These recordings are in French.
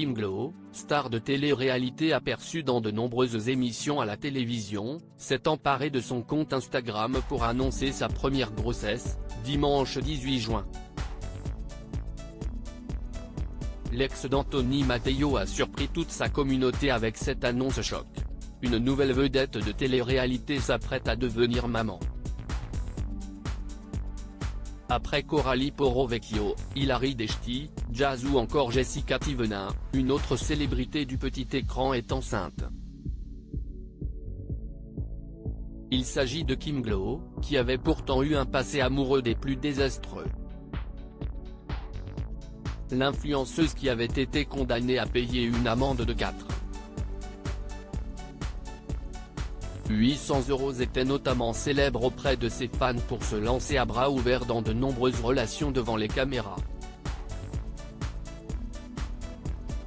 Kim Glow, star de télé-réalité aperçue dans de nombreuses émissions à la télévision, s'est emparée de son compte Instagram pour annoncer sa première grossesse, dimanche 18 juin. L'ex d'Anthony Matteo a surpris toute sa communauté avec cette annonce choc. Une nouvelle vedette de télé-réalité s'apprête à devenir maman. Après Coralie Porro-Vecchio, Hilary Deshti, Jazz ou encore Jessica Thivenin, une autre célébrité du petit écran est enceinte. Il s'agit de Kim Glow, qui avait pourtant eu un passé amoureux des plus désastreux. L'influenceuse qui avait été condamnée à payer une amende de 800 € était notamment célèbre auprès de ses fans pour se lancer à bras ouverts dans de nombreuses relations devant les caméras.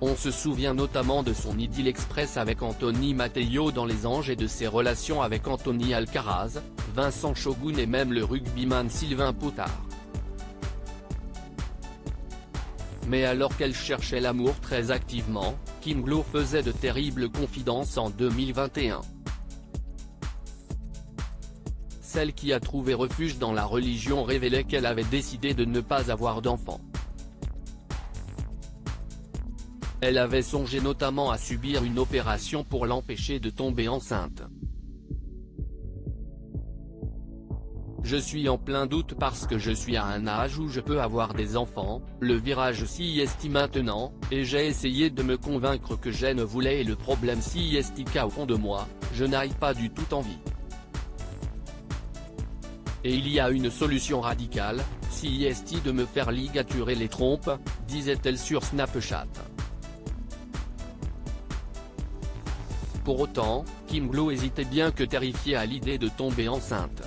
On se souvient notamment de son idylle express avec Anthony Matteo dans Les Anges et de ses relations avec Anthony Alcaraz, Vincent Shogun et même le rugbyman Sylvain Potard. Mais alors qu'elle cherchait l'amour très activement, Kim Glow faisait de terribles confidences en 2021. Celle qui a trouvé refuge dans la religion révélait qu'elle avait décidé de ne pas avoir d'enfant. Elle avait songé notamment à subir une opération pour l'empêcher de tomber enceinte. Je suis en plein doute parce que je suis à un âge où je peux avoir des enfants, le virage s'y est maintenant, et j'ai essayé de me convaincre que je ne voulais et le problème s'y est qu'au fond de moi, je n'ai pas du tout envie. Et il y a une solution radicale, si est de me faire ligaturer les trompes, disait-elle sur Snapchat. Pour autant, Kim Glow hésitait bien que terrifiée à l'idée de tomber enceinte.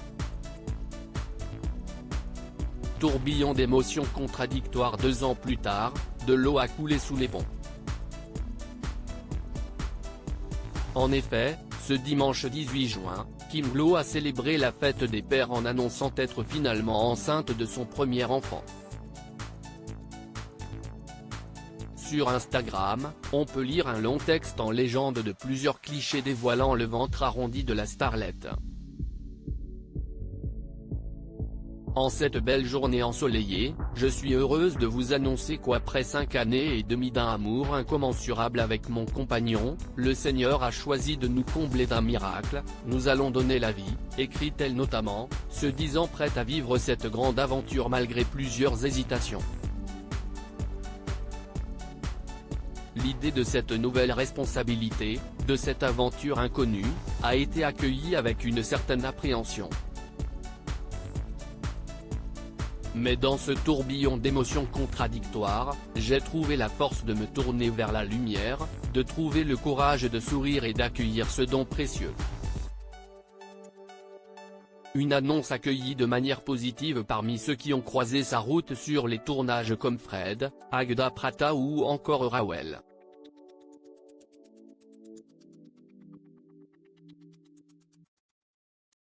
Tourbillon d'émotions contradictoires 2 ans plus tard, de l'eau a coulé sous les ponts. En effet, ce dimanche 18 juin, Kim Glow a célébré la fête des pères en annonçant être finalement enceinte de son premier enfant. Sur Instagram, on peut lire un long texte en légende de plusieurs clichés dévoilant le ventre arrondi de la starlette. En cette belle journée ensoleillée, je suis heureuse de vous annoncer qu'après 5 années et demie d'un amour incommensurable avec mon compagnon, le Seigneur a choisi de nous combler d'un miracle, nous allons donner la vie, écrit-elle notamment, se disant prête à vivre cette grande aventure malgré plusieurs hésitations. L'idée de cette nouvelle responsabilité, de cette aventure inconnue, a été accueillie avec une certaine appréhension. Mais dans ce tourbillon d'émotions contradictoires, j'ai trouvé la force de me tourner vers la lumière, de trouver le courage de sourire et d'accueillir ce don précieux. Une annonce accueillie de manière positive parmi ceux qui ont croisé sa route sur les tournages comme Fred, Agda Prata ou encore Rawel.